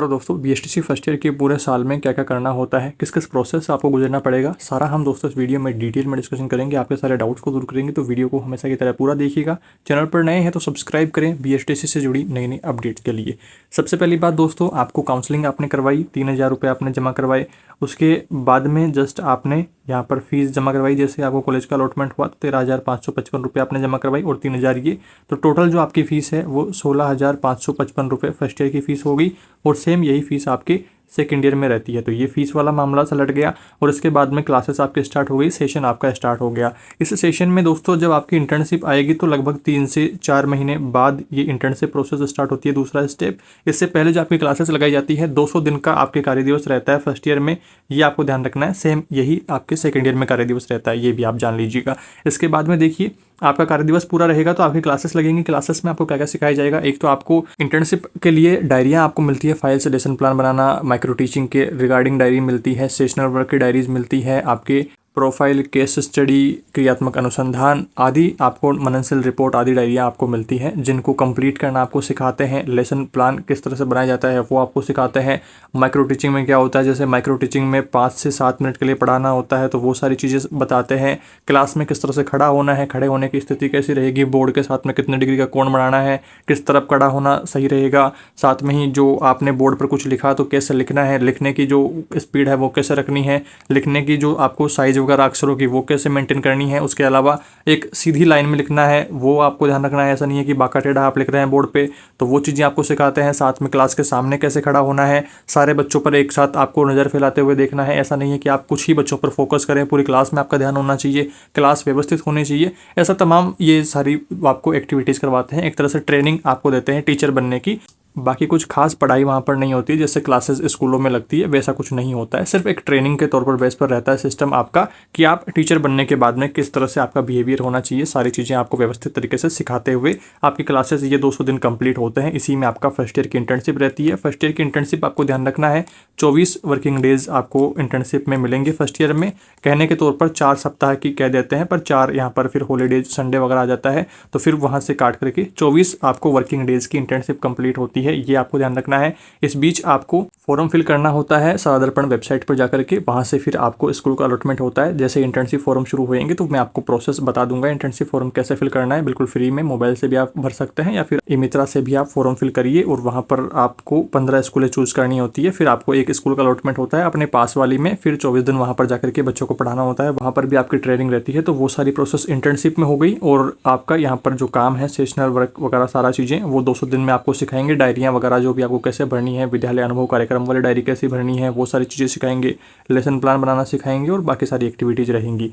करो दोस्तों, BSTC first year के पूरे साल में क्या क्या करना होता है, किस किस प्रोसेस से आपको गुजरना पड़ेगा, सारा हम दोस्तों इस वीडियो में डिटेल में डिस्कशन करेंगे। आपके सारे डाउट्स को दूर करेंगे, तो वीडियो को हमेशा की तरह पूरा देखिएगा। चैनल पर नए हैं तो सब्सक्राइब करें बीएसटीसी से जुड़ी नई नई अपडेट्स के लिए। सबसे पहली बात दोस्तों, आपको काउंसलिंग आपने करवाई, 3000 रुपये आपने जमा करवाए। उसके बाद में जस्ट आपने यहाँ पर फीस जमा करवाई। जैसे आपको कॉलेज का अलॉटमेंट हुआ तो 13,555 रुपये आपने जमा करवाई और 3000 ये, तो टोटल जो आपकी फ़ीस है वो 16,555 रुपये फर्स्ट ईयर की फ़ीस होगी। और सेम यही फ़ीस आपके सेकेंड ईयर में रहती है। तो ये फीस वाला मामला सलट गया और इसके बाद में क्लासेस आपके स्टार्ट हो गई, सेशन आपका स्टार्ट हो गया। इस सेशन में दोस्तों जब आपकी इंटर्नशिप आएगी तो लगभग 3 से 4 महीने बाद ये इंटर्नशिप प्रोसेस स्टार्ट होती है। दूसरा स्टेप, इससे पहले जो आपकी क्लासेस लगाई जाती है 200 दिन का आपके कार्य दिवस रहता है फर्स्ट ईयर में, ये आपको ध्यान रखना है। सेम यही आपके सेकेंड ईयर में कार्य दिवस रहता है, ये भी आप जान लीजिएगा। इसके बाद में देखिए, आपका कार्य दिवस पूरा रहेगा तो आपकी क्लासेस लगेंगी। क्लासेस में आपको क्या क्या सिखाया जाएगा, एक तो आपको इंटर्नशिप के लिए डायरियाँ आपको मिलती है, फाइल से लेसन प्लान बनाना, माइक्रो टीचिंग के रिगार्डिंग डायरी मिलती है, सेशनल वर्क की डायरीज मिलती है, आपके प्रोफाइल, केस स्टडी, क्रियात्मक अनुसंधान आदि, आपको मननशील रिपोर्ट आदि डायरियाँ आपको मिलती हैं, जिनको कंप्लीट करना आपको सिखाते हैं। लेसन प्लान किस तरह से बनाया जाता है वो आपको सिखाते हैं। माइक्रो टीचिंग में क्या होता है, जैसे माइक्रो टीचिंग में 5 से 7 मिनट के लिए पढ़ाना होता है, तो वो सारी चीज़ें बताते हैं। क्लास में किस तरह से खड़ा होना है, खड़े होने की स्थिति कैसी रहेगी, बोर्ड के साथ में कितने डिग्री का कोण बनाना है, किस तरफ खड़ा होना सही रहेगा। साथ में ही जो आपने बोर्ड पर कुछ लिखा तो कैसे लिखना है, लिखने की जो स्पीड है वो कैसे रखनी है, लिखने की जो आपको साइज वगैरह अक्षरों की वो कैसे मेंटेन करनी है। उसके अलावा एक सीधी लाइन में लिखना है वो आपको ध्यान रखना है, ऐसा नहीं है कि बाका टेढ़ा आप लिख रहे हैं बोर्ड पे, तो वो चीज़ें आपको सिखाते हैं। साथ में क्लास के सामने कैसे खड़ा होना है, सारे बच्चों पर एक साथ आपको नज़र फैलाते हुए देखना है, ऐसा नहीं है कि आप कुछ ही बच्चों पर फोकस करें, पूरी क्लास में आपका ध्यान होना चाहिए, क्लास व्यवस्थित होनी चाहिए। ऐसा तमाम ये सारी आपको एक्टिविटीज़ करवाते हैं, एक तरह से ट्रेनिंग आपको देते हैं टीचर बनने की। बाकी कुछ खास पढ़ाई वहाँ पर नहीं होती, जैसे क्लासेस स्कूलों में लगती है वैसा कुछ नहीं होता है। सिर्फ एक ट्रेनिंग के तौर पर बेस पर रहता है सिस्टम आपका, कि आप टीचर बनने के बाद में किस तरह से आपका बिहेवियर होना चाहिए, सारी चीज़ें आपको व्यवस्थित तरीके से सिखाते हुए आपकी क्लासेस ये 200 दिन कंप्लीट होते हैं। इसी में आपका फर्स्ट ईयर की इंटर्नशिप रहती है। फर्स्ट ईयर की इंटर्नशिप आपको ध्यान रखना है, 24 वर्किंग डेज आपको इंटर्नशिप में मिलेंगे फर्स्ट ईयर में। कहने के तौर पर 4 सप्ताह की कह देते हैं, पर 4 यहाँ पर फिर हॉलीडेज संडे वगैरह आ जाता है, तो फिर वहाँ से काट करके 24 आपको वर्किंग डेज की इंटर्नशिप कंप्लीट होती है, ये आपको ध्यान रखना है। इस बीच आपको फॉर्म फिल करना होता है साधारण वेबसाइट पर जाकर के, वहाँ से फिर आपको स्कूल का अलॉटमेंट होता है। जैसे इंटर्नशिप फॉर्म शुरू होएंगे तो मैं आपको प्रोसेस बता दूंगा इंटर्नशिप फॉर्म कैसे फिल करना है, बिल्कुल फ्री में। मोबाइल से भी आप भर सकते हैं या फिर ई-मित्रा से भी आप फॉर्म फिल करिए, और वहाँ पर आपको 15 स्कूलें चूज़ करनी होती है। फिर आपको एक स्कूल का अलॉटमेंट होता है अपने पास वाली में, फिर 24 दिन वहाँ पर जाकर के बच्चों को पढ़ाना होता है, वहाँ पर भी आपकी ट्रेनिंग रहती है। तो वो सारी प्रोसेस इंटर्नशिप में हो गई, और आपका यहाँ पर जो काम है सेशनल वर्क वगैरह सारा चीज़ें वो 200 दिन में आपको सिखाएंगे। डायरियाँ वगैरह जो भी आपको कैसे भरनी है, विद्यालय अनुभव कार्यक्रम वाली डायरी कैसे भरनी है, वो सारी चीज़ें सिखाएंगे। लेसन प्लान बनाना सिखाएंगे और बाकी सारी एक्टिविटीज़ रहेंगी।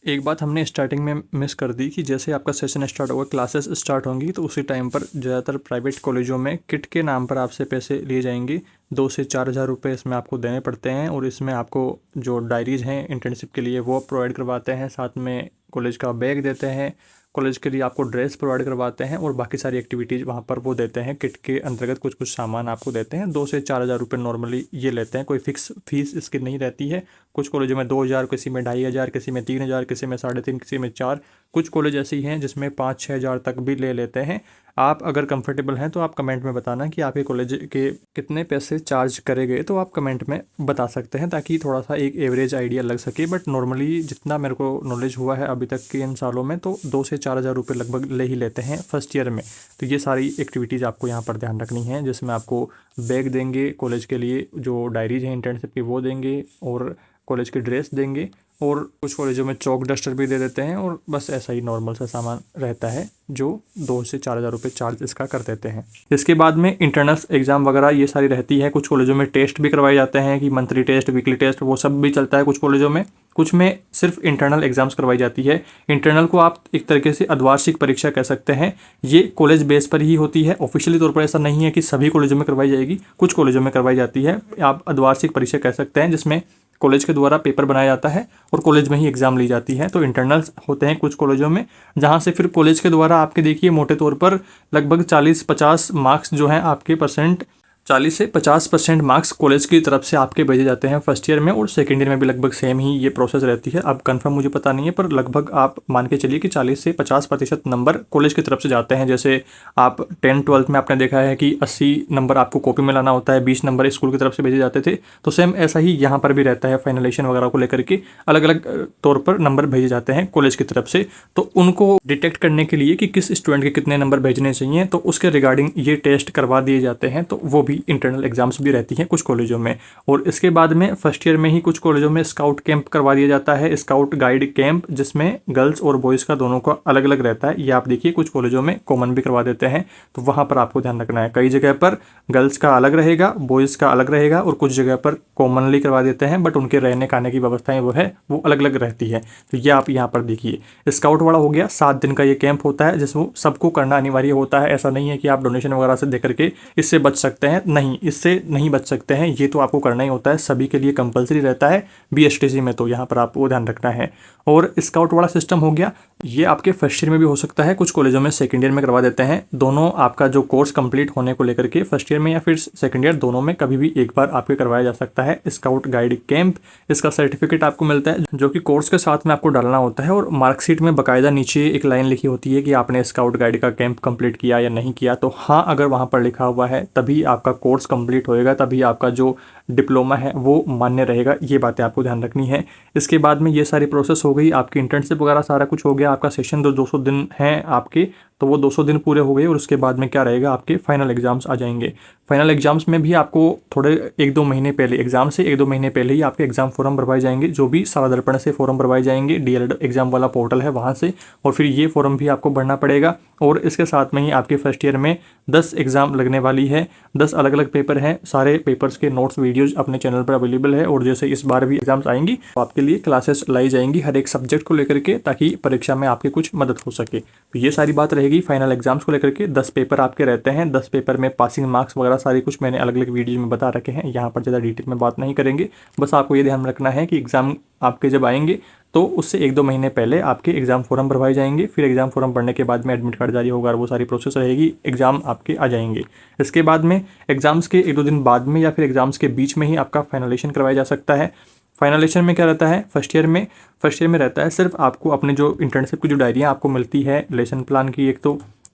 एक बात हमने स्टार्टिंग में मिस कर दी कि जैसे आपका सेशन स्टार्ट होगा, क्लासेस स्टार्ट होंगी, तो उसी टाइम पर ज़्यादातर प्राइवेट कॉलेजों में किट के नाम पर आपसे पैसे लिए जाएंगे। 2 से 4,000 रुपये इसमें आपको देने पड़ते हैं, और इसमें आपको जो डायरीज़ हैं इंटर्नशिप के लिए वो प्रोवाइड करवाते हैं, साथ में कॉलेज का बैग देते हैं, कॉलेज के लिए आपको ड्रेस प्रोवाइड करवाते हैं, और बाकी सारी एक्टिविटीज़ वहाँ पर वो देते हैं। किट के अंतर्गत कुछ कुछ सामान आपको देते हैं। 2 से 4,000 रुपये नॉर्मली ये लेते हैं, कोई फिक्स फीस इसकी नहीं रहती है। कुछ कॉलेजों में 2,000, किसी में 2,500, किसी में 3,000, किसी में 3,500, किसी में 4, कुछ कॉलेज ऐसी हैं जिसमें 5-6 हज़ार तक भी ले लेते हैं। आप अगर कंफर्टेबल हैं तो आप कमेंट में बताना कि आपके कॉलेज के कितने पैसे चार्ज करे गए, तो आप कमेंट में बता सकते हैं, ताकि थोड़ा सा एक एवरेज आइडिया लग सके। बट नॉर्मली जितना मेरे को नॉलेज हुआ है अभी तक के इन सालों में, तो 2 से 4,000 रुपये लगभग ले ही लेते हैं फर्स्ट ईयर में। तो ये सारी एक्टिविटीज़ आपको यहाँ पर ध्यान रखनी है, जिसमें आपको बैग देंगे कॉलेज के लिए, जो डायरीज हैं इंटर्नशिप की वो देंगे, और कॉलेज की ड्रेस देंगे, और कुछ कॉलेजों में चौक डस्टर भी दे देते हैं, और बस ऐसा ही नॉर्मल सा सामान रहता है जो 2 से 4,000 रुपये चार्ज इसका कर देते हैं। इसके बाद में इंटरनल्स एग्ज़ाम वगैरह ये सारी रहती है। कुछ कॉलेजों में टेस्ट भी करवाए जाते हैं, कि मंथली टेस्ट, वीकली टेस्ट, वो सब भी चलता है कुछ कॉलेजों में। कुछ में सिर्फ इंटरनल एग्जाम्स करवाई जाती है। इंटरनल को आप एक तरीके से अर्धवार्षिक परीक्षा कह सकते हैं। ये कॉलेज बेस पर ही होती है, ऑफिशियली तौर पर ऐसा नहीं है कि सभी कॉलेजों में करवाई जाएगी, कुछ कॉलेजों में करवाई जाती है। आप अर्धवार्षिक परीक्षा कह सकते हैं, जिसमें कॉलेज के द्वारा पेपर बनाया जाता है और कॉलेज में ही एग्ज़ाम ली जाती है। तो इंटरनल्स होते हैं कुछ कॉलेजों में, जहाँ से फिर कॉलेज के द्वारा आपके देखिए मोटे तौर पर लगभग 40-50 मार्क्स जो हैं आपके परसेंट 40 से 50% मार्क्स कॉलेज की तरफ से आपके भेजे जाते हैं फर्स्ट ईयर में, और सेकंड ईयर में भी लगभग सेम ही ये प्रोसेस रहती है। अब कंफर्म मुझे पता नहीं है, पर लगभग आप मान के चलिए कि 40 से 50% नंबर कॉलेज की तरफ से जाते हैं। जैसे आप 10-12 में आपने देखा है कि 80 नंबर आपको कॉपी में लाना होता है, 20 नंबर स्कूल की तरफ से भेजे जाते थे, तो सेम ऐसा ही यहाँ पर भी रहता है। फाइनलेशन वगैरह को लेकर के अलग अलग तौर पर नंबर भेजे जाते हैं कॉलेज की तरफ से। तो उनको डिटेक्ट करने के लिए कि किस स्टूडेंट के कितने नंबर भेजने चाहिए, तो उसके रिगार्डिंग ये टेस्ट करवा दिए जाते हैं। तो वो भी इंटरनल एग्जाम्स भी रहती हैं कुछ कॉलेजों में। और इसके बाद में फर्स्ट ईयर में ही कुछ कॉलेजों में स्काउट कैंप करवा दिया जाता है, स्काउट गाइड कैंप, जिसमें गर्ल्स और बॉयज़ का दोनों का अलग अलग रहता है। ये आप देखिए कुछ कॉलेजों में कॉमन भी करवा देते हैं, तो वहाँ पर आपको ध्यान रखना है। कई जगह पर गर्ल्स का अलग रहेगा, बॉयज़ का अलग रहेगा, और कुछ जगह पर कॉमनली करवा देते हैं, बट उनके रहने खाने की व्यवस्थाएं वो अलग अलग रहती है। तो ये आप यहाँ पर देखिए। स्काउट वाला हो गया, 7 दिन का ये कैंप होता है, जिसको सबको करना अनिवार्य होता है। ऐसा नहीं है कि आप डोनेशन वगैरह से दे करके इससे बच सकते हैं, नहीं, इससे नहीं बच सकते हैं। ये तो आपको करना ही होता है, सभी के लिए कंपलसरी रहता है BSTC में, तो यहाँ पर आपको ध्यान रखना है। और स्काउट वाला सिस्टम हो गया, ये आपके फर्स्ट ईयर में भी हो सकता है, कुछ कॉलेजों में सेकंड ईयर में करवा देते हैं। दोनों आपका जो कोर्स कंप्लीट होने को लेकर के फर्स्ट ईयर में या फिर सेकंड ईयर, दोनों में कभी भी एक बार आपके करवाया जा सकता है स्काउट गाइड कैंप। इसका सर्टिफिकेट आपको मिलता है, जो कि कोर्स के साथ में आपको डालना होता है, और मार्कशीट में बाकायदा नीचे एक लाइन लिखी होती है कि आपने स्काउट गाइड का कैंप कंप्लीट किया या नहीं किया। तो हाँ, अगर वहाँ पर लिखा हुआ है तभी आपका कोर्स कंप्लीट होएगा, तभी आपका जो डिप्लोमा है वो मान्य रहेगा। ये बातें आपको ध्यान रखनी है। इसके बाद में ये सारी प्रोसेस हो गई, आपकी इंटर्नशिप वगैरह सारा कुछ हो गया, आपका सेशन 200 दिन हैं आपके, तो वो 200 दिन पूरे हो गए। और उसके बाद में क्या रहेगा, आपके फाइनल एग्जाम्स आ जाएंगे। फाइनल एग्जाम्स में भी आपको थोड़े 1-2 महीने पहले, एग्जाम से 1-2 महीने पहले ही आपके एग्जाम फॉर्म भरवाए जाएंगे, जो भी सारा दर्पण से फॉर्म भरवाए जाएंगे, DLED एग्जाम वाला पोर्टल है वहाँ से, और फिर ये फॉर्म भी आपको भरना पड़ेगा। और इसके साथ में ही आपके फर्स्ट ईयर में 10 एग्जाम लगने वाली है, 10 अलग अलग पेपर हैं। सारे पेपर्स के नोट्स वीडियोज अपने चैनल पर अवेलेबल है, और जैसे इस बार भी एग्जाम्स आएंगी तो आपके लिए क्लासेस लाई जाएंगी हर एक सब्जेक्ट को लेकर के, ताकि परीक्षा में आपकी कुछ मदद हो सके। तो ये सारी बात रहेगी फाइनल एग्जाम्स को लेकर के। 10 पेपर आपके रहते हैं, 10 पेपर में पासिंग मार्क्स वगैरह सारी कुछ मैंने अलग अलग वीडियो में बता रखे हैं, यहाँ पर ज़्यादा डिटेल में बात नहीं करेंगे। बस आपको ये ध्यान रखना है कि एग्ज़ाम आपके जब आएंगे तो उससे 1-2 महीने पहले आपके एग्ज़ाम फॉर्म भरवाए जाएंगे, फिर एग्ज़ाम फॉर्म भरने के बाद में एडमिट कार्ड जारी होगा, और वो सारी प्रोसेस रहेगी, एग्ज़ाम आपके आ जाएंगे। इसके बाद में एग्ज़ाम्स के 1-2 दिन बाद में या फिर एग्ज़ाम्स के बीच में ही आपका फाइनलेशन करवाया जा सकता है। फाइनलेशन में क्या रहता है, फर्स्ट ईयर में रहता है सिर्फ आपको अपने जो इंटर्नशिप की जो डायरियाँ आपको मिलती है लेसन प्लान की,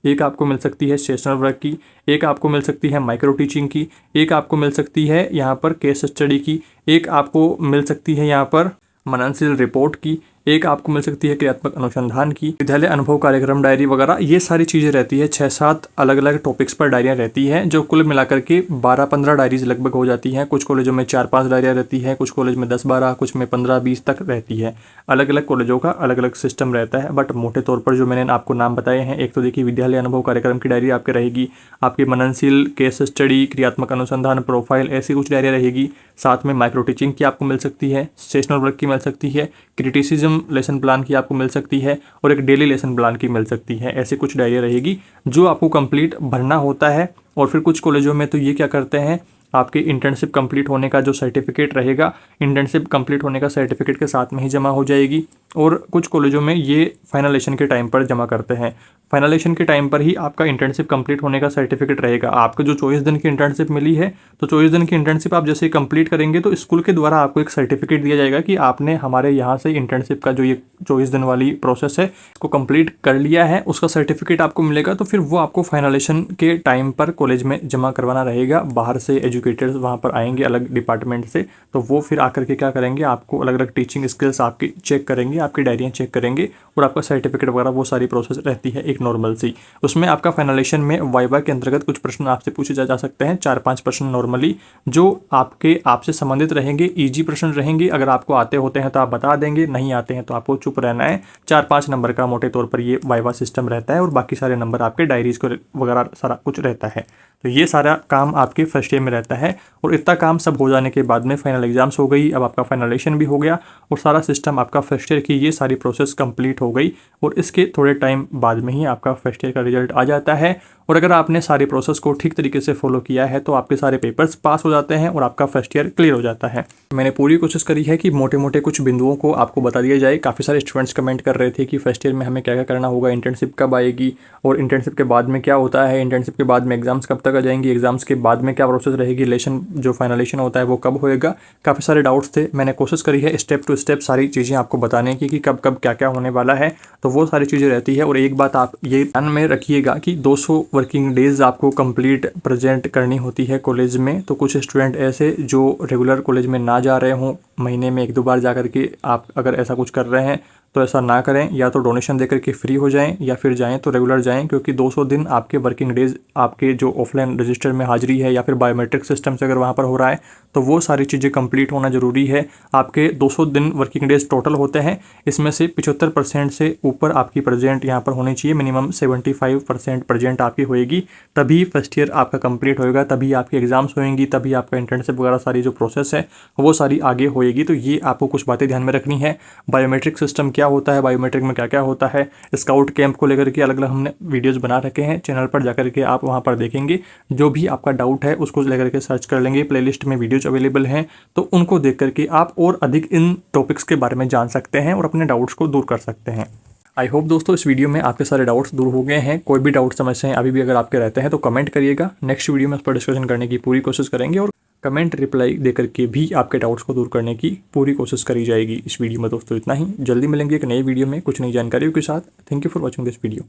एक आपको मिल सकती है सेशनल वर्क की, एक आपको मिल सकती है माइक्रो टीचिंग की, एक आपको मिल सकती है यहाँ पर केस स्टडी की, एक आपको मिल सकती है यहाँ पर मननशील रिपोर्ट की, एक आपको मिल सकती है क्रियात्मक अनुसंधान की, विद्यालय अनुभव कार्यक्रम डायरी वगैरह। ये सारी चीज़ें रहती है, 6-7 अलग अलग टॉपिक्स पर डायरियाँ रहती हैं, जो कुल मिलाकर के 12-15 डायरीज लगभग हो जाती हैं। कुछ कॉलेजों में 4-5 डायरियाँ रहती है, कुछ कॉलेज में 10-12, कुछ में 15-20 तक रहती है। अलग अलग कॉलेजों का अलग अलग सिस्टम रहता है, बट मोटे तौर पर जो मैंने आपको नाम बताए हैं, एक तो देखिए विद्यालय अनुभव कार्यक्रम की डायरी आपके रहेगी, आपकी मननशील, केस स्टडी, क्रियात्मक अनुसंधान, प्रोफाइल, ऐसी कुछ डायरियाँ रहेगी। साथ में माइक्रो टीचिंग की आपको मिल सकती है, सेशनल वर्क की मिल सकती है, क्रिटिसिज्म लेसन प्लान की आपको मिल सकती है, और एक डेली लेसन प्लान की मिल सकती है। ऐसे कुछ डायरिया रहेगी जो आपको कंप्लीट भरना होता है। और फिर कुछ कॉलेजों में तो ये क्या करते हैं, आपके इंटर्नशिप कंप्लीट होने का जो सर्टिफिकेट रहेगा, इंटर्नशिप कंप्लीट होने का सर्टिफिकेट के साथ में ही जमा हो जाएगी। और कुछ कॉलेजों में ये फाइनलेशन के टाइम पर जमा करते हैं। फाइनलेशन के टाइम पर ही आपका इंटर्नशिप कंप्लीट होने का सर्टिफिकेट रहेगा। आपको जो 24 दिन की इंटर्नशिप मिली है, तो 24 दिन की इंटर्नशिप आप जैसे कंप्लीट करेंगे तो स्कूल के द्वारा आपको एक सर्टिफिकेट दिया जाएगा कि आपने हमारे यहाँ से इंटर्नशिप का जो ये 24 दिन वाली प्रोसेस है इसको कंप्लीट कर लिया है, उसका सर्टिफिकेट आपको मिलेगा। तो फिर वो आपको फाइनलेशन के टाइम पर कॉलेज में जमा करवाना रहेगा। बाहर से एजुकेटर्स वहाँ पर आएंगे अलग डिपार्टमेंट से, तो वो फिर आकर के क्या करेंगे, आपको अलग अलग टीचिंग स्किल्स आपकी चेक करेंगे, आपकी डायरियाँ चेक करेंगे, और आपका सर्टिफिकेट वगैरह वो सारी प्रोसेस रहती है एक नॉर्मल सी। उसमें आपका फाइनलेशन में वाइवा के अंतर्गत कुछ प्रश्न आपसे पूछे जा सकते हैं, 4-5 प्रश्न नॉर्मली, जो आपसे संबंधित रहेंगे, ईजी प्रश्न रहेंगे। अगर आपको आते होते हैं तो आप बता देंगे, नहीं आते हैं तो आपको चुप रहना है। 4-5 नंबर का मोटे तौर पर ये वाइवा सिस्टम रहता है, और बाकी सारे नंबर आपके डायरीज को वगैरह सारा कुछ रहता है। तो ये सारा काम आपके फर्स्ट ईयर में रहता है। और इतना काम सब हो जाने के बाद में फाइनल एग्जाम्स हो गई, अब आपका फाइनलेशन भी हो गया, और सारा सिस्टम आपका फर्स्ट ईयर कि ये सारी प्रोसेस कंप्लीट हो गई और इसके थोड़े टाइम बाद में ही आपका फर्स्ट ईयर का रिजल्ट आ जाता है। और अगर आपने सारी प्रोसेस को ठीक तरीके से फॉलो किया है तो आपके सारे पेपर्स पास हो जाते हैं और आपका फर्स्ट ईयर क्लियर हो जाता है। मैंने पूरी कोशिश करी है कि मोटे मोटे कुछ बिंदुओं को आपको बता दिया जाए। काफ़ी सारे स्टूडेंट्स कमेंट कर रहे थे कि फर्स्ट ईयर में हमें क्या क्या करना होगा, इंटर्नशिप कब आएगी और इंटर्नशिप के बाद में क्या होता है, इंटर्नशिप के बाद में एग्जाम्स कब तक आ जाएंगी, एग्जाम्स के बाद में क्या प्रोसेस रहेगी, लेशन जो फाइनलेशन होता है वो कब होएगा। काफ़ी सारे डाउट्स थे। मैंने कोशिश करी है स्टेप टू स्टेप सारी चीज़ें आपको बताने की कि कब कब क्या क्या होने वाला है, तो वो सारी चीज़ें रहती है। और एक बात आप ये ध्यान में रखिएगा कि 200 वर्किंग डेज आपको कंप्लीट प्रेजेंट करनी होती है कॉलेज में। तो कुछ स्टूडेंट ऐसे जो रेगुलर कॉलेज में ना जा रहे हों, महीने में 1-2 बार जा कर के आप अगर ऐसा कुछ कर रहे हैं तो ऐसा ना करें, या तो डोनेशन देकर के फ्री हो जाएं या फिर जाएं तो रेगुलर जाएं, क्योंकि 200 दिन आपके वर्किंग डेज आपके जो ऑफलाइन रजिस्टर में हाजिरी है या फिर बायोमेट्रिक सिस्टम से अगर वहां पर हो रहा है तो वो सारी चीज़ें कंप्लीट होना ज़रूरी है। आपके 200 दिन वर्किंग डेज टोटल होते हैं, इसमें से 75% से ऊपर आपकी प्रेजेंट यहाँ पर होनी चाहिए। मिनिमम 75% प्रेजेंट आपकी होएगी, तभी फर्स्ट ईयर आपका कंप्लीट होएगा, तभी आपकी एग्जाम्स होएंगी, तभी आपका इंटर्नशिप वगैरह सारी जो प्रोसेस है वो सारी आगे होएगी। तो ये आपको कुछ बातें ध्यान में रखनी है। बायोमेट्रिक सिस्टम क्या होता है, बायोमेट्रिक में क्या क्या होता है, स्काउट कैंप को लेकर के अलग अलग हमने वीडियोस बना रखे हैं चैनल पर, जाकर के आप वहां पर देखेंगे। जो भी आपका डाउट है उसको लेकर के सर्च कर लेंगे, प्लेलिस्ट में वीडियोज अवेलेबल हैं, तो उनको देख करके आप और अधिक इन टॉपिक्स के बारे में जान सकते हैं और अपने डाउट्स को दूर कर सकते हैं। आई होप दोस्तों इस वीडियो में आपके सारे डाउट्स दूर हो गए हैं। कोई भी डाउट समस्याएं अभी भी अगर आपके रहते हैं तो कमेंट करिएगा, नेक्स्ट वीडियो में उस पर डिस्कशन करने की पूरी कोशिश करेंगे और कमेंट रिप्लाई देकर के भी आपके डाउट्स को दूर करने की पूरी कोशिश करी जाएगी। इस वीडियो में दोस्तों इतना ही, जल्दी मिलेंगे एक नई वीडियो में कुछ नई जानकारियों के साथ। Thank you for watching this video.